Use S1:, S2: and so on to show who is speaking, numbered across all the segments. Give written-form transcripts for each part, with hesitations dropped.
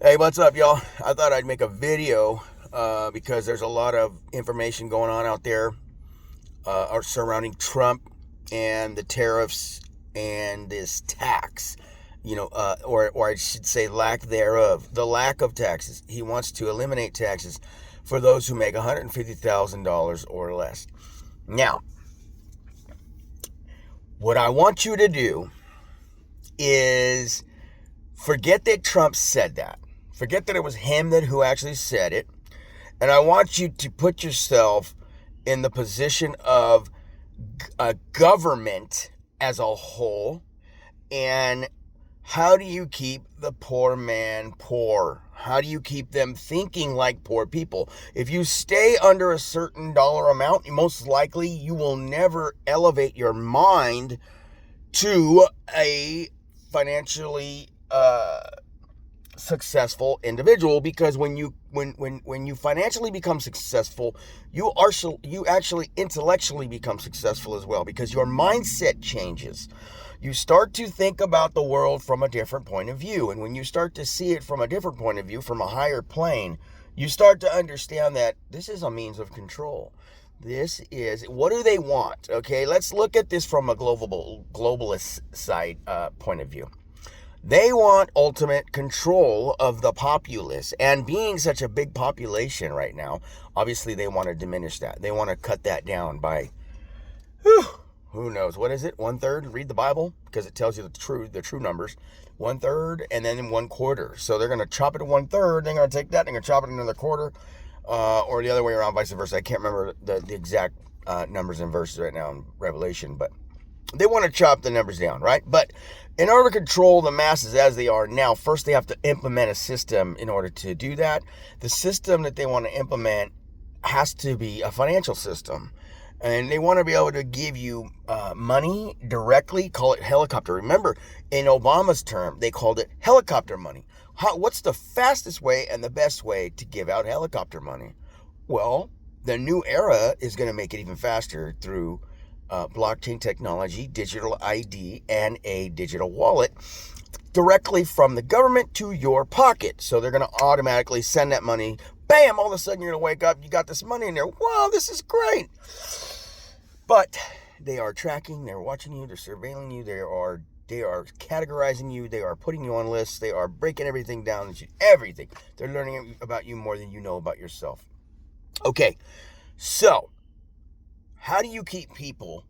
S1: Hey, what's up, y'all? I thought I'd make a video because there's a lot of information going on out there surrounding Trump and the tariffs and this tax, or I should say lack thereof, the lack of taxes. He wants to eliminate taxes for those who make $150,000 or less. Now, what I want you to do is forget that Trump said that. Forget that it was him who actually said it. And I want you to put yourself in the position of a government as a whole. And how do you keep the poor man poor? How do you keep them thinking like poor people? If you stay under a certain dollar amount, most likely you will never elevate your mind to a financially successful individual, because when you financially become successful, you actually intellectually become successful as well, because your mindset changes. You start to think about the world from a different point of view, and when you start to see it from a different point of view, from a higher plane, you start to understand that this is a means of control. This is, what do they want? Okay, let's look at this from a globalist side point of view. They want ultimate control of the populace, and being such a big population right now, obviously they want to diminish that. They want to cut that down by, who knows, what is it, 1/3? Read the Bible, because it tells you the true numbers. 1/3 and then 1/4. So they're going to chop it to 1/3, they're going to take that, they're going to chop it another quarter, or the other way around, vice versa. I can't remember the exact numbers and verses right now in Revelation, but they want to chop the numbers down, right? But in order to control the masses as they are now, first they have to implement a system in order to do that. The system that they want to implement has to be a financial system. And they want to be able to give you money directly, call it helicopter. Remember, in Obama's term, they called it helicopter money. What's the fastest way and the best way to give out helicopter money? Well, the new era is going to make it even faster through blockchain technology, digital ID, and a digital wallet directly from the government to your pocket. So they're going to automatically send that money. Bam! All of a sudden you're going to wake up, you got this money in there. Wow, this is great. But they are tracking, they're watching you, they're surveilling you, they are categorizing you, they are putting you on lists, they are breaking everything down, everything. They're learning about you more than you know about yourself. Okay, so how do you keep people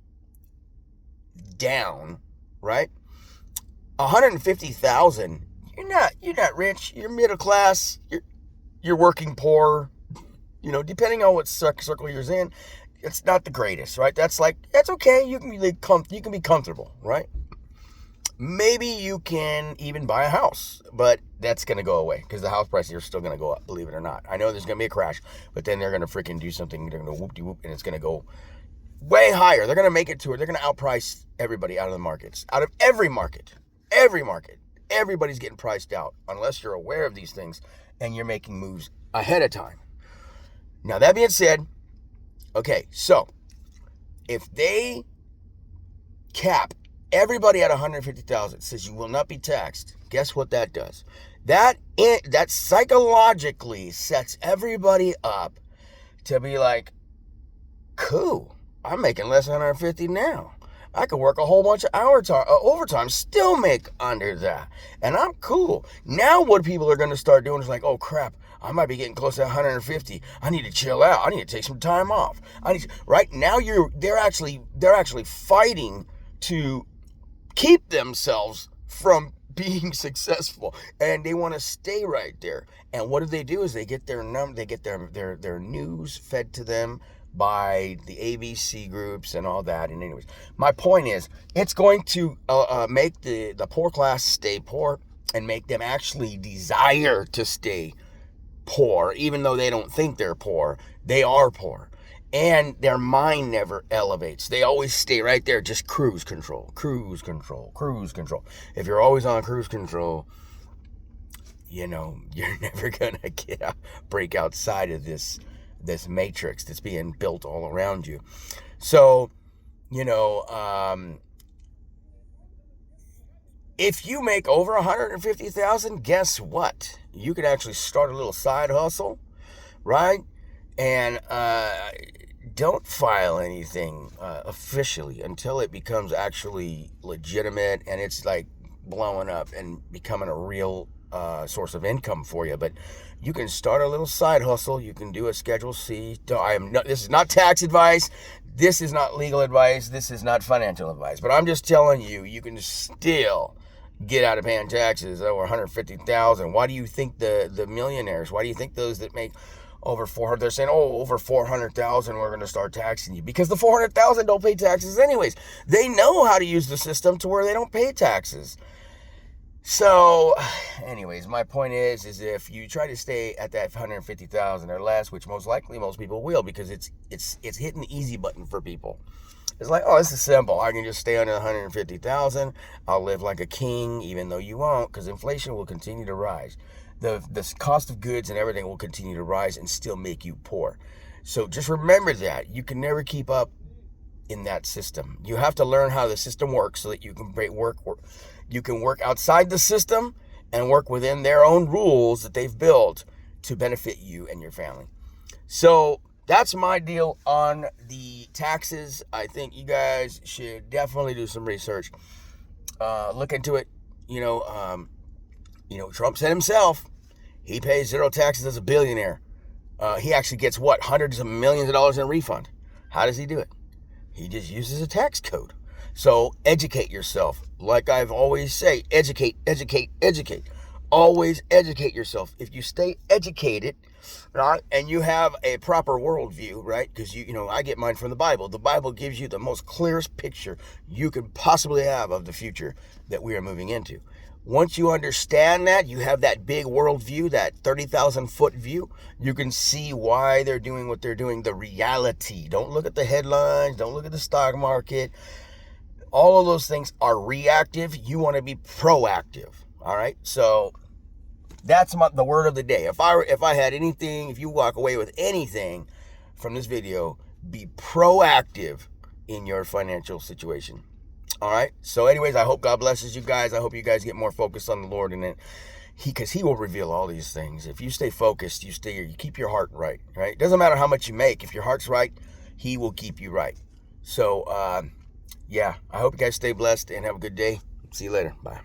S1: down, right? 150,000. You're not rich. You're middle class. You're working poor. Depending on what circle you're in, it's not the greatest, right? That's okay. You can be comfortable, right? Maybe you can even buy a house, but that's going to go away because the house prices are still going to go up, believe it or not. I know there's going to be a crash, but then they're going to freaking do something. They're going to whoop-de-whoop, and it's going to go way higher. They're going to make it to it. They're going to outprice everybody out of the markets. Out of every market. Everybody's getting priced out unless you're aware of these things and you're making moves ahead of time. Now, that being said, okay, so if they cap everybody at 150,000, says you will not be taxed, guess what that does? That psychologically sets everybody up to be like, cool, I'm making less than 150 now. I could work a whole bunch of overtime, still make under that. And I'm cool. Now what people are going to start doing is like, oh crap, I might be getting close to 150. I need to chill out. I need to take some time off. Right now they're actually fighting to keep themselves from being successful, and they want to stay right there. And what do is they get their news fed to them by the ABC groups and all that. And anyways, my point is, it's going to make the poor class stay poor and make them actually desire to stay poor, even though they don't think they're poor. They are poor. And their mind never elevates. They always stay right there, just cruise control. If you're always on cruise control, you're never going to break outside of this matrix that's being built all around you. So, If you make over 150,000, guess what? You could actually start a little side hustle, right? And don't file anything officially until it becomes actually legitimate and it's like blowing up and becoming a real source of income for you. But you can start a little side hustle. You can do a Schedule C. This is not tax advice. This is not legal advice. This is not financial advice. But I'm just telling you, you can still get out of paying taxes over 150,000. Why do you think the millionaires? Why do you think those that make over 400? They're saying, oh, over 400,000, we're going to start taxing you, because the 400,000 don't pay taxes anyways. They know how to use the system to where they don't pay taxes. So, anyways, my point is if you try to stay at that 150,000 or less, which most likely most people will, because it's hitting the easy button for people. It's like, oh, this is simple. I can just stay under 150,000. I'll live like a king, even though you won't, because inflation will continue to rise. The cost of goods and everything will continue to rise and still make you poor. So just remember that. You can never keep up in that system. You have to learn how the system works so that you can work outside the system and work within their own rules that they've built to benefit you and your family. So that's my deal on the taxes. I think you guys should definitely do some research. Look into it. Trump said himself, he pays zero taxes as a billionaire. He actually gets hundreds of millions of dollars in refund. How does he do it? He just uses a tax code. So educate yourself. Like I've always say, educate. Always educate yourself. If you stay educated, right, and you have a proper worldview, right, because I get mine from the Bible. The Bible gives you the most clearest picture you could possibly have of the future that we are moving into. Once you understand that, you have that big worldview, that 30,000-foot view, you can see why they're doing what they're doing, the reality. Don't look at the headlines. Don't look at the stock market. All of those things are reactive. You want to be proactive, all right? So that's the word of the day. If I had anything, if you walk away with anything from this video, be proactive in your financial situation. All right. So anyways, I hope God blesses you guys. I hope you guys get more focused on the Lord, and because he will reveal all these things. If you stay focused, you keep your heart right. Right. It doesn't matter how much you make. If your heart's right, he will keep you right. So, I hope you guys stay blessed and have a good day. See you later. Bye.